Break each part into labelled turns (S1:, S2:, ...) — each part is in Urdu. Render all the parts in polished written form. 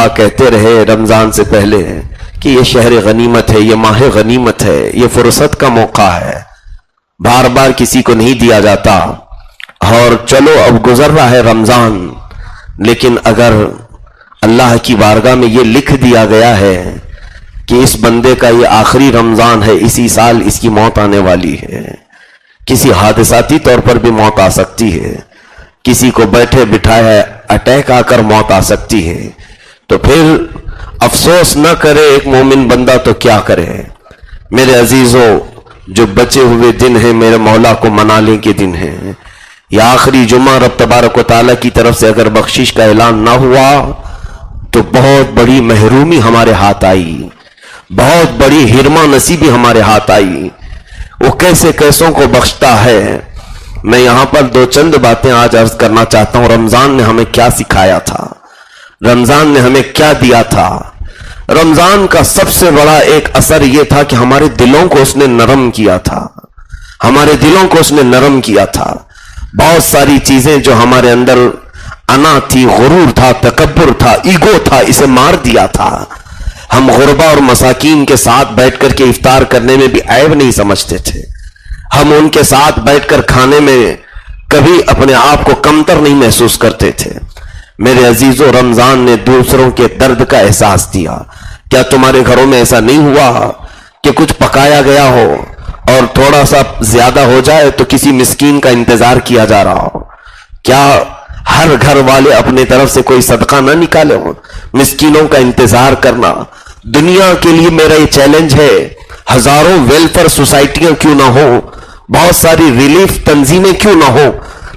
S1: کہا کرتے رہے رمضان سے پہلے کہ یہ شہر غنیمت ہے، یہ ماہ غنیمت ہے، یہ فرصت کا موقع ہے، بار بار کسی کو نہیں دیا جاتا. اور چلو اب گزر رہا ہے رمضان، لیکن اگر اللہ کی بارگاہ میں یہ لکھ دیا گیا ہے کہ اس بندے کا یہ آخری رمضان ہے، اسی سال اس کی موت آنے والی ہے، کسی حادثاتی طور پر بھی موت آ سکتی ہے، کسی کو بیٹھے بٹھائے اٹیک آ کر موت آ سکتی ہے، تو پھر افسوس نہ کرے ایک مومن بندہ تو کیا کرے. میرے عزیزوں، جو بچے ہوئے دن ہیں میرے مولا کو منانے کے دن ہیں. یہ آخری جمعہ رب تبارک و تعالیٰ کی طرف سے اگر بخشش کا اعلان نہ ہوا تو بہت بڑی محرومی ہمارے ہاتھ آئی، بہت بڑی ہرما نصیبی ہمارے ہاتھ آئی. وہ کیسے کیسوں کو بخشتا ہے. میں یہاں پر دو چند باتیں آج عرض کرنا چاہتا ہوں. رمضان نے ہمیں کیا سکھایا تھا، رمضان نے ہمیں کیا دیا تھا. رمضان کا سب سے بڑا ایک اثر یہ تھا کہ ہمارے دلوں کو اس نے نرم کیا تھا، ہمارے دلوں کو اس نے نرم کیا تھا. بہت ساری چیزیں جو ہمارے اندر انا تھی، غرور تھا، تکبر تھا، ایگو تھا، اسے مار دیا تھا. ہم غربا اور مساکین کے ساتھ بیٹھ کر کے افطار کرنے میں بھی عیب نہیں سمجھتے تھے. ہم ان کے ساتھ بیٹھ کر کھانے میں کبھی اپنے آپ کو کمتر نہیں محسوس کرتے تھے. میرے عزیزوں، رمضان نے دوسروں کے درد کا احساس دیا. کیا تمہارے گھروں میں ایسا نہیں ہوا کہ کچھ پکایا گیا ہو اور تھوڑا سا زیادہ ہو جائے تو کسی مسکین کا انتظار کیا جا رہا ہو؟ کیا ہر گھر والے اپنے طرف سے کوئی صدقہ نہ نکالے ہوں؟ مسکینوں کا انتظار کرنا دنیا کے لیے میرا یہ چیلنج ہے. ہزاروں ویلفیئر سوسائٹیاں کیوں نہ ہو، بہت ساری ریلیف تنظیمیں کیوں نہ ہو،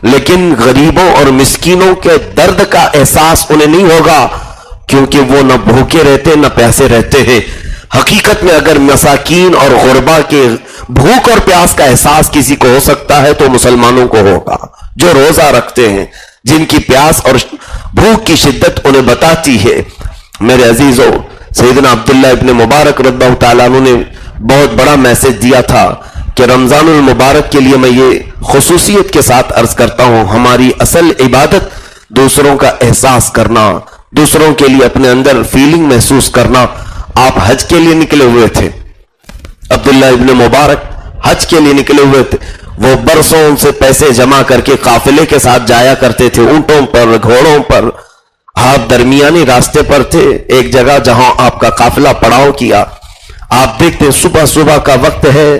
S1: لیکن غریبوں اور مسکینوں کے درد کا احساس انہیں نہیں ہوگا، کیونکہ وہ نہ بھوکے رہتے نہ پیاسے رہتے ہیں. حقیقت میں اگر مساکین اور غربا کے بھوک اور پیاس کا احساس کسی کو ہو سکتا ہے تو مسلمانوں کو ہوگا، جو روزہ رکھتے ہیں، جن کی پیاس اور بھوک کی شدت انہیں بتاتی ہے. میرے عزیزوں، سیدنا عبداللہ ابن مبارک رضی اللہ تعالیٰ عنہ نے بہت بڑا میسج دیا تھا کہ رمضان المبارک کے لیے میں یہ خصوصیت کے ساتھ عرض کرتا ہوں، ہماری اصل عبادت دوسروں کا احساس کرنا، دوسروں کے لیے اپنے اندر فیلنگ محسوس کرنا. آپ حج کے لیے نکلے ہوئے تھے، عبداللہ ابن مبارک حج کے لیے نکلے ہوئے تھے. وہ برسوں سے پیسے جمع کر کے قافلے کے ساتھ جایا کرتے تھے، اونٹوں پر، گھوڑوں پر. آپ درمیانی راستے پر تھے، ایک جگہ جہاں آپ کا قافلہ پڑاؤ کیا. آپ دیکھتے صبح صبح کا وقت ہے،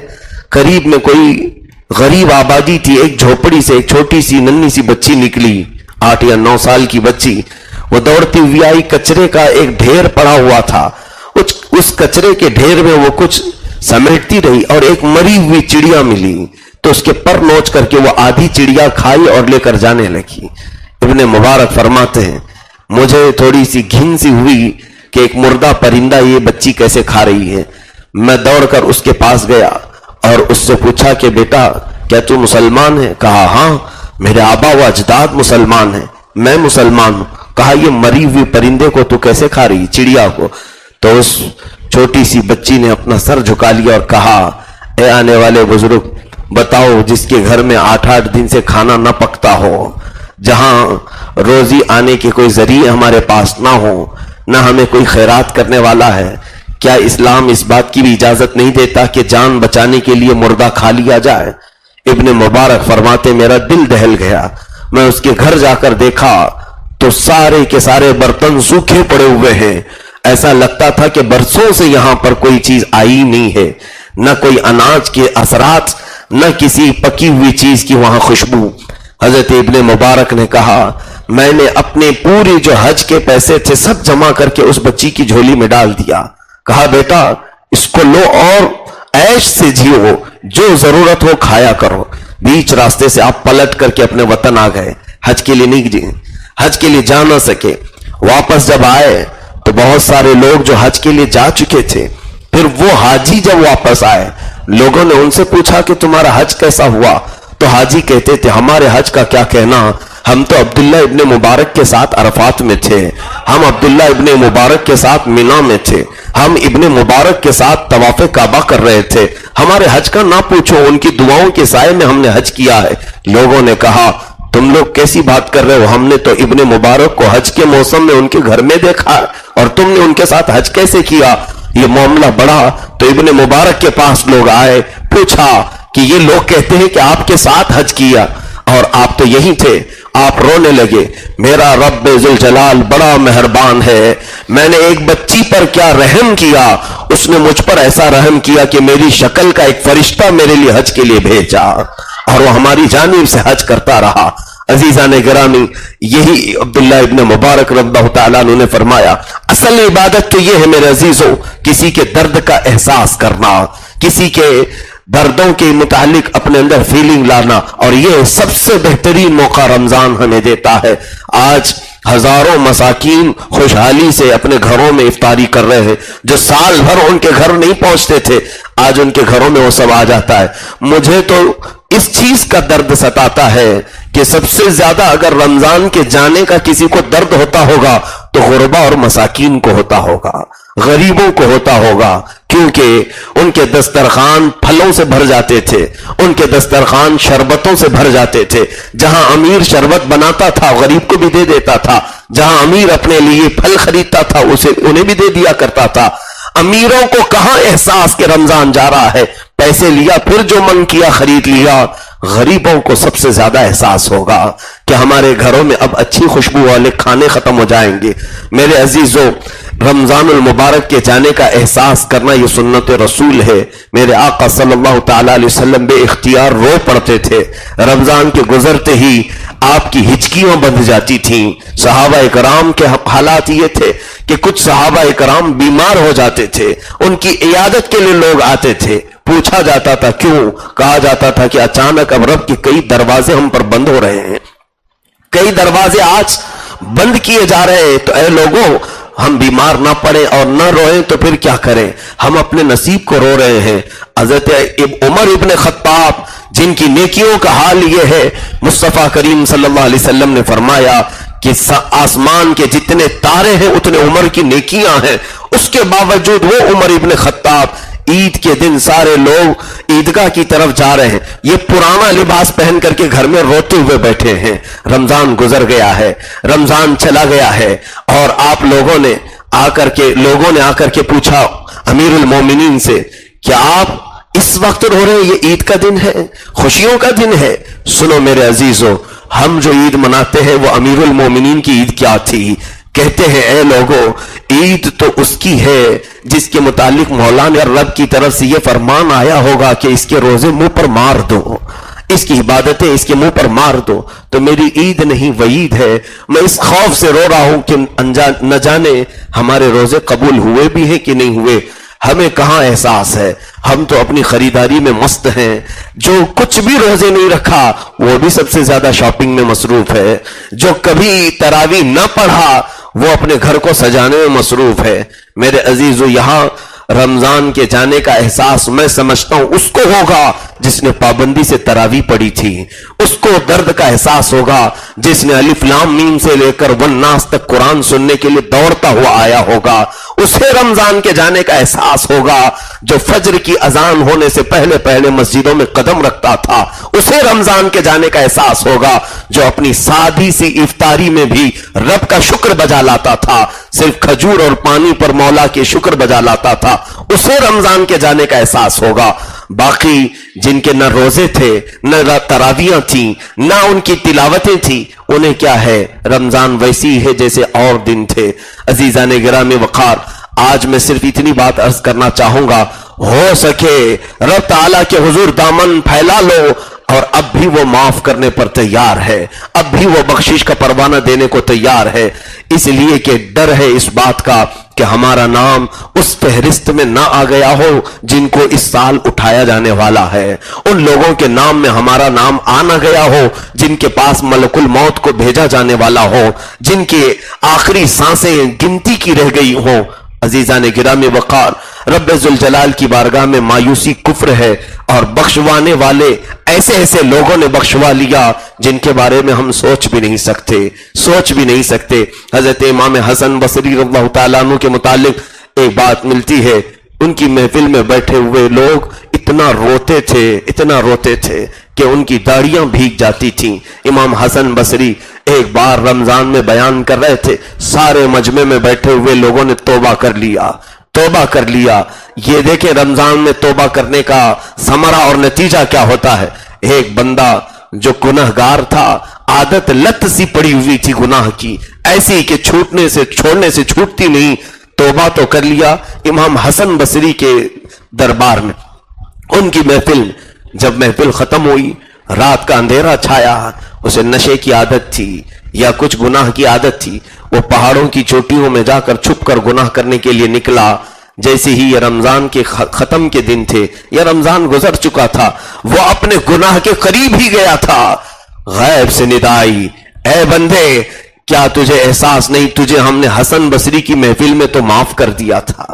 S1: قریب میں کوئی غریب آبادی تھی، ایک جھوپڑی سے ایک چھوٹی سی ننھی سی بچی نکلی، 8 یا 9 سال کی بچی. وہ دوڑتی ہوئی آئی، کچرے کا ایک ڈھیر پڑا ہوا تھا، اس کچرے کے ڈھیر میں وہ کچھ سمیٹتی رہی اور ایک مری ہوئی چڑیا ملی تو اس کے پر نوچ کر کے وہ آدھی چڑیا کھائی اور لے کر جانے لگی. ابن مبارک فرماتے ہیں مجھے تھوڑی سی گھن سی ہوئی کہ ایک مردہ پرندہ یہ بچی کیسے کھا رہی ہے. میں دوڑ کر اس کے پاس گیا اور اس سے پوچھا کہ بیٹا کیا تو مسلمان ہے؟ کہا ہاں، میرے آبا و اجداد مسلمان ہیں، میں مسلمان ہوں. کہا یہ مری ہوئی پرندے کو تو کیسے کھا رہی، چڑیا کو؟ تو اس چھوٹی سی بچی نے اپنا سر جھکا لیا اور کہا اے آنے والے بزرگ، بتاؤ جس کے گھر میں 8 دن سے کھانا نہ پکتا ہو، جہاں روزی آنے کے کوئی ذریعے ہمارے پاس نہ ہو، نہ ہمیں کوئی خیرات کرنے والا ہے، کیا اسلام اس بات کی بھی اجازت نہیں دیتا کہ جان بچانے کے لیے مردہ کھا لیا جائے؟ ابن مبارک فرماتے میرا دل دہل گیا. میں اس کے گھر جا کر دیکھا تو سارے کے سارے برتن سوکھے پڑے ہوئے ہیں. ایسا لگتا تھا کہ برسوں سے یہاں پر کوئی چیز آئی نہیں ہے، نہ کوئی اناج کے اثرات، نہ کسی پکی ہوئی چیز کی وہاں خوشبو. حضرت ابن مبارک نے کہا میں نے اپنے پورے جو حج کے پیسے تھے سب جمع کر کے اس بچی کی جھولی میں ڈال دیا. کہا بیٹا اس کو لو اور عیش سے جیو، جو ضرورت ہو کھایا کرو. بیچ راستے سے آپ پلٹ کر کے اپنے وطن آ گئے، حج کے لیے نہیں، حج کے لیے جا نہ سکے. واپس جب آئے تو بہت سارے لوگ جو حج کے لیے جا چکے تھے، پھر وہ حاجی جب واپس آئے، لوگوں نے ان سے پوچھا کہ تمہارا حج کیسا ہوا؟ تو حاجی کہتے تھے ہمارے حج کا کیا کہنا، ہم تو عبداللہ ابن مبارک کے ساتھ عرفات میں تھے، ہم عبداللہ ابن مبارک کے ساتھ مینا میں تھے، ہم ابن مبارک کے ساتھ طواف کعبہ کر رہے تھے، ہمارے حج کا نہ پوچھو، ان کی دعاؤں کے سائے میں ہم نے حج کیا ہے. لوگوں نے کہا تم لوگ کیسی بات کر رہے ہو؟ ہم نے تو ابن مبارک کو حج کے موسم میں ان کے گھر میں دیکھا اور تم نے ان کے ساتھ حج کیسے کیا؟ یہ معاملہ بڑھا تو ابن مبارک کے پاس لوگ آئے، پوچھا کہ یہ لوگ کہتے ہیں کہ آپ کے ساتھ حج کیا اور آپ تو یہی تھے۔ آپ رونے لگے، میرا رب ذوالجلال بڑا مہربان ہے، میں نے ایک بچی پر کیا رحم کیا، اس نے مجھ پر ایسا رحم کیا کہ میری شکل کا ایک فرشتہ میرے لیے حج کے لیے بھیجا اور وہ ہماری جانب سے حج کرتا رہا۔ عزیزان گرامی، یہی عبداللہ ابن مبارک رضی اللہ تعالیٰ عنہ نے فرمایا، اصل عبادت تو یہ ہے میرے عزیزوں، کسی کے درد کا احساس کرنا، کسی کے دردوں کے متعلق اپنے اندر فیلنگ لانا، اور یہ سب سے بہترین موقع رمضان ہمیں دیتا ہے۔ آج ہزاروں مساکین خوشحالی سے اپنے گھروں میں افطاری کر رہے ہیں، جو سال بھر ان کے گھر نہیں پہنچتے تھے، آج ان کے گھروں میں وہ سب آ جاتا ہے۔ مجھے تو اس چیز کا درد ستاتا ہے کہ سب سے زیادہ اگر رمضان کے جانے کا کسی کو درد ہوتا ہوگا تو غربا اور مساکین کو ہوتا ہوگا، غریبوں کو ہوتا ہوگا، کیونکہ ان کے دسترخوان پھلوں سے بھر جاتے تھے، ان کے دسترخوان شربتوں سے بھر جاتے تھے۔ جہاں امیر شربت بناتا تھا غریب کو بھی دے دیتا تھا، جہاں امیر اپنے لیے پھل خریدتا تھا اسے انہیں بھی دے دیا کرتا تھا۔ امیروں کو کہاں احساس کہ رمضان جا رہا ہے، پیسے لیا پھر جو من کیا خرید لیا۔ غریبوں کو سب سے زیادہ احساس ہوگا کہ ہمارے گھروں میں اب اچھی خوشبو والے کھانے ختم ہو جائیں گے۔ میرے عزیزوں، رمضان المبارک کے جانے کا احساس کرنا یہ سنت رسول ہے۔ میرے آقا صلی اللہ تعالیٰ علیہ وسلم بے اختیار رو پڑتے تھے، رمضان کے گزرتے ہی آپ کی ہچکیاں بندھ جاتی تھیں۔ صحابہ کرام کے حالات یہ تھے کہ کچھ صحابہ کرام بیمار ہو جاتے تھے، ان کی عیادت کے لیے لوگ آتے تھے، پوچھا جاتا تھا کیوں؟ کہا جاتا تھا کہ اچانک اب رب کے کئی دروازے ہم پر بند ہو رہے ہیں، کئی دروازے آج بند کیے جا رہے ہیں، تو اے لوگوں ہم بیمار نہ پڑیں اور نہ روئیں تو پھر کیا کریں؟ ہم اپنے نصیب کو رو رہے ہیں۔ حضرت عمر ابن خطاب جن کی نیکیوں کا حال یہ ہے، مصطفیٰ کریم صلی اللہ علیہ وسلم نے فرمایا کہ آسمان کے جتنے تارے ہیں اتنے عمر کی نیکیاں ہیں، اس کے باوجود وہ عمر ابن خطاب عید کے دن سارے لوگ عیدگاہ کی طرف جا رہے ہیں، یہ پرانا لباس پہن کر کے گھر میں روتے ہوئے بیٹھے ہیں۔ رمضان گزر گیا ہے، رمضان چلا گیا ہے، اور آپ لوگوں نے آ کر کے پوچھا امیر المومنین سے، کیا آپ اس وقت رو رہے ہیں؟ یہ عید کا دن ہے، خوشیوں کا دن ہے۔ سنو میرے عزیزو، ہم جو عید مناتے ہیں وہ امیر المومنین کی عید کیا تھی؟ کہتے ہیں اے لوگوں، عید تو اس کی ہے جس کے متعلق مولا نے رب کی طرف سے یہ فرمان آیا ہوگا کہ اس کے روزے منہ پر مار دو، اس کی عبادتیں اس کے منہ پر مار دو۔ تو میری عید نہیں وعید ہے۔ میں اس خوف سے رو رہا ہوں کہ نہ جانے ہمارے روزے قبول ہوئے بھی ہیں کہ نہیں ہوئے۔ ہمیں کہاں احساس ہے، ہم تو اپنی خریداری میں مست ہیں۔ جو کچھ بھی روزے نہیں رکھا وہ بھی سب سے زیادہ شاپنگ میں مصروف ہے، جو کبھی تراویح نہ پڑھا وہ اپنے گھر کو سجانے میں مصروف ہے۔ میرے عزیزو، یہاں رمضان کے جانے کا احساس میں سمجھتا ہوں اس کو ہوگا جس نے پابندی سے تراویح پڑھی تھی، اس کو درد کا احساس ہوگا جس نے الف لام میم سے لے کر والناس تک قرآن سننے کے لیے دوڑتا ہوا آیا ہوگا، اسے رمضان کے جانے کا احساس ہوگا جو فجر کی اذان ہونے سے پہلے پہلے مسجدوں میں قدم رکھتا تھا، اسے رمضان کے جانے کا احساس ہوگا جو اپنی سادی سی افطاری میں بھی رب کا شکر بجا لاتا تھا، صرف کھجور اور پانی پر مولا کے شکر بجا لاتا تھا، اسے رمضان کے جانے کا احساس ہوگا۔ باقی جن کے نہ روزے تھے، نہ تراویاں تھیں، نہ ان کی تلاوتیں تھیں، انہیں کیا ہے، رمضان ویسی ہے جیسے اور دن تھے۔ عزیزان گرامی وقار، آج میں صرف اتنی بات عرض کرنا چاہوں گا، ہو سکے رب تعالیٰ کے حضور دامن پھیلا لو، اور اب بھی وہ معاف کرنے پر تیار ہے، اب بھی وہ بخشش کا پروانہ دینے کو تیار ہے، اس لیے کہ ڈر ہے اس بات کا کہ ہمارا نام اس فہرست میں نہ آ گیا ہو جن کو اس سال اٹھایا جانے والا ہے، ان لوگوں کے نام میں ہمارا نام آ نہ گیا ہو جن کے پاس ملک الموت کو بھیجا جانے والا ہو، جن کے آخری سانسیں گنتی کی رہ گئی ہوں۔ عزیزان گرامی وقار، رب ذوالجلال کی بارگاہ میں مایوسی کفر ہے، اور بخشوانے والے ایسے لوگوں نے بخشوا لیا جن کے بارے میں ہم سوچ بھی نہیں سکتے۔ حضرت امام حسن بصری رضی اللہ تعالیٰ عنہ کے متعلق ایک بات ملتی ہے، ان کی محفل میں بیٹھے ہوئے لوگ اتنا روتے تھے کہ ان کی داڑیاں بھیگ جاتی تھیں. امام حسن بصری ایک بار رمضان میں بیان کر رہے تھے, سارے مجمع میں بیٹھے ہوئے لوگوں نے توبہ کر لیا. یہ دیکھیں رمضان میں توبہ کرنے کا ثمرہ اور نتیجہ کیا ہوتا ہے. ایک بندہ جو گنہگار تھا, عادت لت سی پڑی ہوئی تھی گناہ کی, ایسی کہ چھوڑنے سے چھوٹتی نہیں, توبہ تو کر لیا. امام حسن بصری کے دربار میں ان کی جب محفل ختم ہوئی, رات کا اندھیرا چھایا, اسے نشے کی عادت تھی یا کچھ گناہ کی عادت تھی, وہ پہاڑوں کی چوٹیوں میں جا کر چھپ کر گناہ کرنے کے لیے نکلا. جیسے ہی یہ رمضان کے ختم کے دن تھے, یا رمضان گزر چکا تھا, وہ اپنے گناہ کے قریب ہی گیا تھا. غیب سے ندا آئی, اے بندے کیا تجھے احساس نہیں, تجھے ہم نے حسن بصری کی محفل میں تو معاف کر دیا تھا,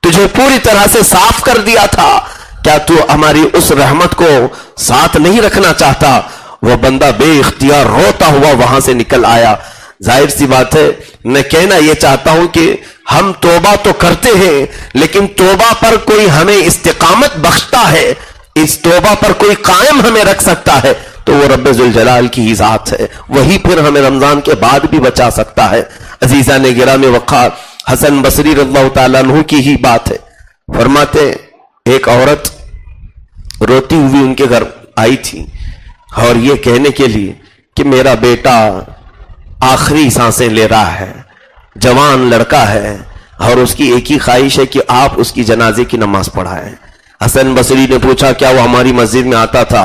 S1: تجھے پوری طرح سے صاف کر دیا تھا, کیا تو ہماری اس رحمت کو ساتھ نہیں رکھنا چاہتا. وہ بندہ بے اختیار روتا ہوا وہاں سے نکل آیا. ظاہر سی بات ہے, میں کہنا یہ چاہتا ہوں کہ ہم توبہ تو کرتے ہیں, لیکن توبہ پر کوئی ہمیں استقامت بخشتا ہے, اس توبہ پر کوئی قائم ہمیں رکھ سکتا ہے تو وہ رب ذوالجلال کی ہی ذات ہے, وہی پھر ہمیں رمضان کے بعد بھی بچا سکتا ہے. عزیزان گرامی وقار, حسن بصری رضی اللہ تعالیٰ عنہ کی ہی بات ہے. فرماتے ایک عورت روتی ہوئی ان کے گھر آئی تھی اور یہ کہنے کے لیے کہ میرا بیٹا آخری سانسیں لے رہا ہے, جوان لڑکا ہے, اور اس کی ایک ہی خواہش ہے کہ آپ اس کی جنازے کی نماز پڑھائیں. حسن بصری نے پوچھا کیا وہ ہماری مسجد میں آتا تھا؟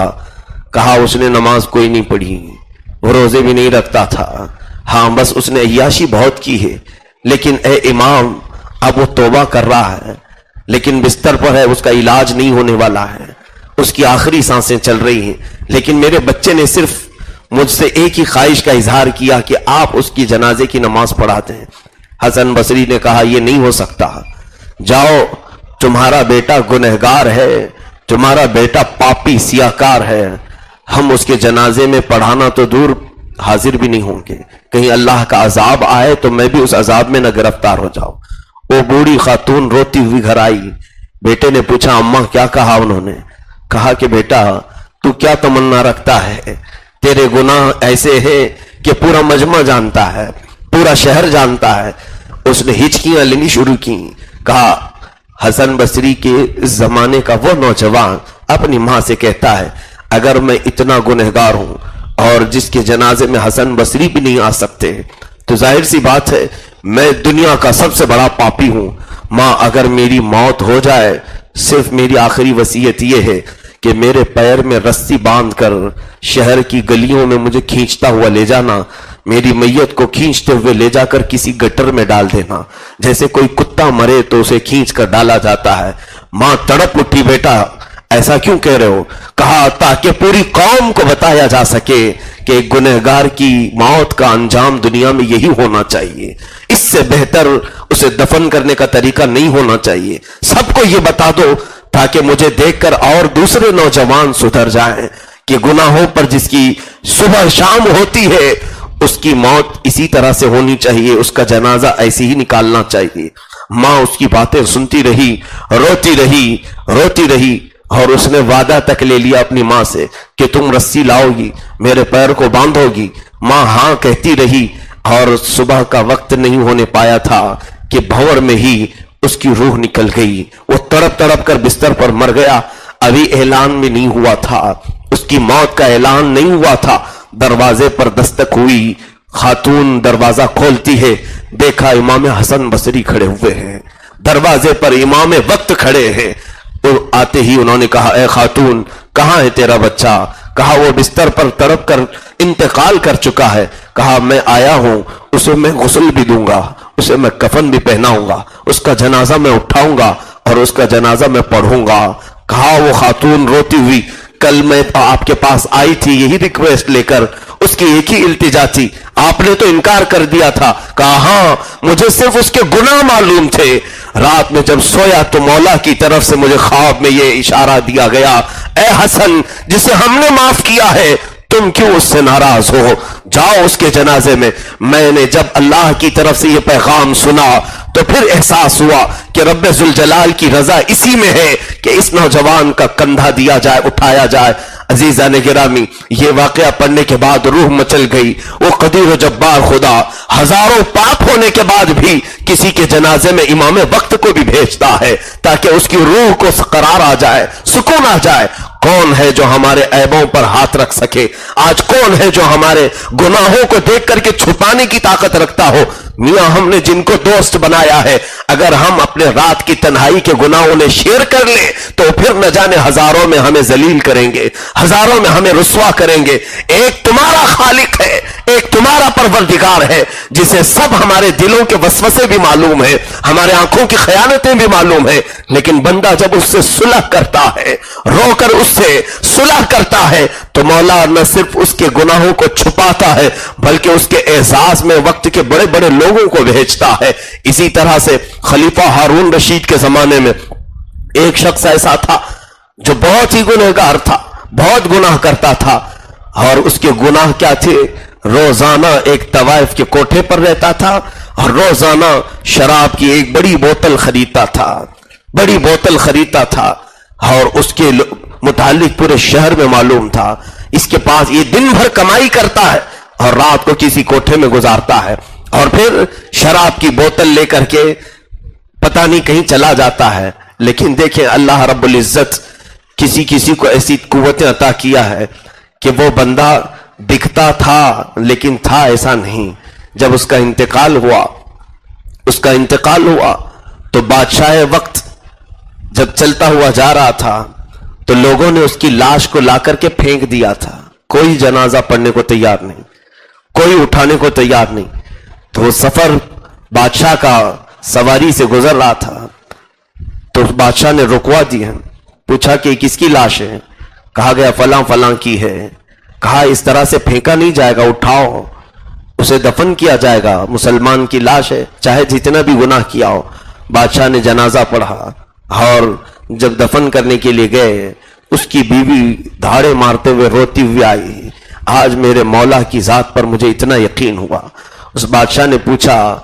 S1: کہا اس نے نماز کوئی نہیں پڑھی, وہ روزے بھی نہیں رکھتا تھا, ہاں بس اس نے عیاشی بہت کی ہے. لیکن اے امام, اب وہ توبہ کر رہا ہے, لیکن بستر پر ہے, اس کا علاج نہیں ہونے والا ہے, اس کی آخری سانسیں چل رہی ہیں, لیکن میرے بچے نے صرف مجھ سے ایک ہی خواہش کا اظہار کیا کہ آپ اس کی جنازے کی نماز پڑھاتے ہیں. حسن بصری نے کہا یہ نہیں ہو سکتا, جاؤ, تمہارا بیٹا گنہگار ہے, تمہارا بیٹا پاپی سیاکار ہے, ہم اس کے جنازے میں پڑھانا تو دور حاضر بھی نہیں ہوں گے, کہیں اللہ کا عذاب آئے تو میں بھی اس عذاب میں نہ گرفتار ہو جاؤں. وہ بوڑھی خاتون روتی ہوئی گھر آئی. بیٹے نے پوچھا اماں کیا کہا؟ انہوں نے کہا کہ بیٹا تو کیا تمنا رکھتا ہے, تیرے گناہ ایسے ہیں کہ پورا مجمع جانتا ہے, پورا شہر جانتا ہے. اس نے ہچکیاں لینی شروع کی. کہا حسن بصری کے زمانے کا وہ نوجوان اپنی ماں سے کہتا ہے اگر میں اتنا گنہگار ہوں اور جس کے جنازے میں حسن بصری بھی نہیں آ سکتے تو ظاہر سی بات ہے میں دنیا کا سب سے بڑا پاپی ہوں. ماں اگر میری موت ہو جائے, صرف میری آخری وصیت یہ ہے کہ میرے پیر میں رسی باندھ کر شہر کی گلیوں میں مجھے کھینچتا ہوا لے جانا, میری میت کو کھینچتے ہوئے لے جا کر کسی گٹر میں ڈال دینا, جیسے کوئی کتا مرے تو اسے کھینچ کر ڈالا جاتا ہے. ماں تڑپ اٹھی, بیٹا ایسا کیوں کہہ رہے ہو؟ کہا تاکہ پوری قوم کو بتایا جا سکے کہ ایک گنہگار کی موت کا انجام دنیا میں یہی ہونا چاہیے, اس سے بہتر اسے دفن کرنے کا طریقہ نہیں ہونا چاہیے. سب کو یہ بتا دو تاکہ مجھے دیکھ کر اور دوسرے نوجوان سدھر جائیں کہ گناہوں پر جس کی صبح شام ہوتی ہے اس کی موت اسی طرح سے ہونی چاہیے, اس کا جنازہ ایسے ہی نکالنا چاہیے. ماں اس کی باتیں سنتی رہی, روتی رہی اور اس نے وعدہ تک لے لیا اپنی ماں سے کہ تم رسی لاؤ گی, میرے پیر کو باندھو گی. ماں ہاں کہتی رہی اور صبح کا وقت نہیں ہونے پایا تھا کہ بھور میں ہی اس کی روح نکل گئی. وہ تڑپ تڑپ کر بستر پر مر گیا. ابھی اعلان بھی نہیں ہوا تھا, اس کی موت کا اعلان نہیں ہوا تھا. دروازے پر دستک ہوئی, خاتون دروازہ کھولتی ہے, دیکھا امام حسن بصری کھڑے ہوئے ہیں, دروازے پر امام وقت کھڑے ہیں. تو آتے ہی انہوں نے کہا اے خاتون کہاں ہے تیرا بچہ؟ کہا وہ بستر پر تڑپ کر انتقال کر چکا ہے. کہا میں آیا ہوں, اسے میں غسل بھی دوں گا, اسے میں کفن بھی پہناؤں گا, اس کا جنازہ میں اٹھاؤں گا اور اس کا جنازہ میں پڑھوں گا. کہا وہ خاتون روتی ہوئی کل میں آپ کے پاس آئی تھی یہی ریکویسٹ لے کر, اس کی ایک ہی التجا تھی, آپ نے تو انکار کر دیا تھا. کہا ہاں مجھے صرف اس کے گناہ معلوم تھے, رات میں جب سویا تو مولا کی طرف سے مجھے خواب میں یہ اشارہ دیا گیا اے حسن جسے ہم نے معاف کیا ہے تم کیوں اس سے ناراض ہو, جاؤ اس کے جنازے میں. میں نے جب اللہ کی طرف سے یہ پیغام سنا تو پھر احساس ہوا کہ رب ذل جلال کی رضا اسی میں ہے کہ اس نوجوان کا کندھا دیا جائے، اٹھایا جائے۔ عزیزان گرامی، یہ واقعہ پڑھنے کے بعد روح مچل گئی۔ وہ قدیر و جبار خدا ہزاروں پاپ ہونے کے بعد بھی کسی کے جنازے میں امام وقت کو بھی بھیجتا ہے تاکہ اس کی روح کو قرار آ جائے، سکون آ جائے۔ کون ہے جو ہمارے عیبوں پر ہاتھ رکھ سکے؟ آج کون ہے جو ہمارے گناہوں کو دیکھ کر کے چھپانے کی طاقت رکھتا ہو؟ میاں ہم نے جن کو دوست بنایا ہے، اگر ہم اپنے رات کی تنہائی کے گناہوں نے شیئر کر لیں تو پھر نہ جانے ہزاروں میں ہمیں ذلیل کریں گے، ہزاروں میں ہمیں رسوا کریں گے۔ ایک تمہارا خالق ہے، ایک تمہارا پروردگار ہے جسے سب ہمارے دلوں کے وسوسے بھی معلوم ہے، ہمارے آنکھوں کی خیانتیں بھی معلوم ہے، لیکن بندہ جب اس سے صلح کرتا ہے، رو کر اس سے صلح کرتا ہے، تو مولا نہ صرف اس کے گناہوں کو چھپاتا ہے بلکہ اس کے اعزاز میں وقت کے بڑے بڑے لوگوں کو بھیجتا ہے۔ اسی طرح سے خلیفہ ہارون رشید کے زمانے میں ایک شخص ایسا تھا جو بہت ہی گنہگار تھا، بہت گناہ کرتا تھا، اور اس کے گناہ کیا تھے؟ روزانہ ایک طوائف کے کوٹھے پر رہتا تھا اور روزانہ شراب کی ایک بڑی بوتل خریدتا تھا، بڑی بوتل خریدتا تھا، اور اس کے متعلق پورے شہر میں معلوم تھا اس کے پاس یہ دن بھر کمائی کرتا ہے اور رات کو کسی کوٹھے میں گزارتا ہے، اور پھر شراب کی بوتل لے کر کے پتہ نہیں کہیں چلا جاتا ہے۔ لیکن دیکھیں اللہ رب العزت کسی کو ایسی قوتیں عطا کیا ہے کہ وہ بندہ دکھتا تھا لیکن تھا ایسا نہیں۔ جب اس کا انتقال ہوا تو بادشاہ وقت جب چلتا ہوا جا رہا تھا تو لوگوں نے اس کی لاش کو لا کر کے پھینک دیا تھا، کوئی جنازہ پڑھنے کو تیار نہیں، کوئی اٹھانے کو تیار نہیں۔ تو وہ سفر بادشاہ کا سواری سے گزر رہا تھا تو بادشاہ نے رکوا دیا، پوچھا کہ کس کی لاش ہے؟ کہا گیا فلاں فلاں کی ہے۔ کہا اس طرح سے پھینکا نہیں جائے گا، اٹھاؤ اسے دفن کیا جائے گا، مسلمان کی لاش ہے چاہے جتنا بھی گناہ کیا ہو۔ بادشاہ نے جنازہ پڑھا اور جب دفن کرنے کے لیے گئے اس کی بیوی دھاڑے مارتے ہوئے روتی ہوئی آئی، آج میرے مولا کی ذات پر مجھے اتنا یقین ہوا۔ اس بادشاہ نے پوچھا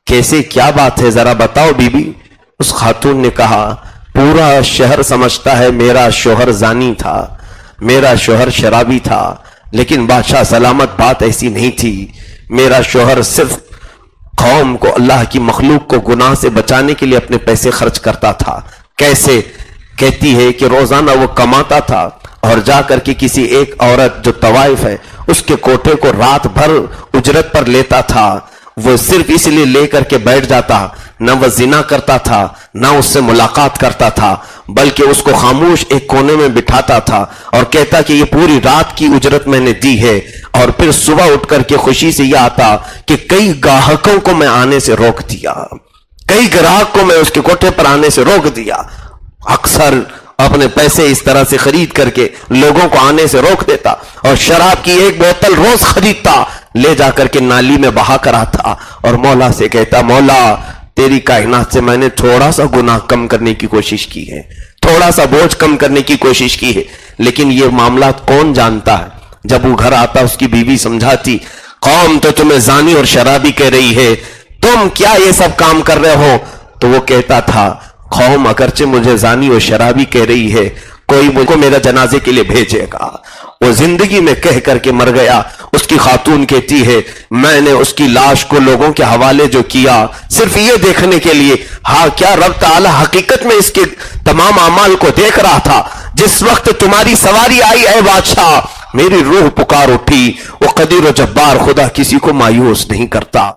S1: کیسے، کیا بات ہے ذرا بتاؤ بی بی۔ اس خاتون نے کہا پورا شہر سمجھتا ہے میرا شوہر زانی تھا، میرا شوہر شرابی تھا، لیکن بادشاہ سلامت بات ایسی نہیں تھی۔ میرا شوہر صرف قوم کو، اللہ کی مخلوق کو گناہ سے بچانے کے لیے اپنے پیسے خرچ کرتا تھا۔ کیسے؟ کہتی ہے کہ روزانہ وہ کماتا تھا اور جا کر کے کسی ایک عورت جو طوائف ہے اس کے کوٹھے کو رات بھر اجرت پر لیتا تھا، وہ صرف اس لیے لے کر کے بیٹھ جاتا، نہ وہ زنا کرتا تھا نہ اس سے ملاقات کرتا تھا، بلکہ اس کو خاموش ایک کونے میں بٹھاتا تھا اور کہتا کہ یہ پوری رات کی اجرت میں نے دی ہے، اور پھر صبح اٹھ کر کے خوشی سے یہ آتا کہ کئی گاہکوں کو میں آنے سے روک دیا، کئی گراہک کو میں اس کے کوٹھے پر آنے سے روک دیا۔ اکثر اپنے پیسے اس طرح سے خرید کر کے لوگوں کو آنے سے روک دیتا اور شراب کی ایک بوتل روز خریدتا، لے جا کر کے نالی میں بہا کر آتا اور مولا سے کہتا مولا تیری کائنات سے میں نے تھوڑا سا گناہ کم کرنے کی کوشش کی ہے، تھوڑا سا بوجھ کم کرنے کی کوشش کی ہے، لیکن یہ معاملات کون جانتا ہے۔ جب وہ گھر آتا اس کی بیوی سمجھاتی قوم تو تمہیں زانی اور شرابی کہہ رہی ہے، تم کیا یہ سب کام کر رہے ہو؟ تو وہ کہتا تھا قوم اگرچہ مجھے زانی اور شرابی کہہ رہی ہے، کوئی مجھ کو میرا جنازے کے لیے بھیجے گا۔ وہ زندگی میں کہہ کر کے مر گیا۔ اس کی خاتون کہتی ہے میں نے اس کی لاش کو لوگوں کے حوالے جو کیا صرف یہ دیکھنے کے لیے، ہاں کیا رب تعالی حقیقت میں اس کے تمام اعمال کو دیکھ رہا تھا۔ جس وقت تمہاری سواری آئی اے بادشاہ میری روح پکار اٹھی۔ وہ قدیر و جبار خدا کسی کو مایوس نہیں کرتا۔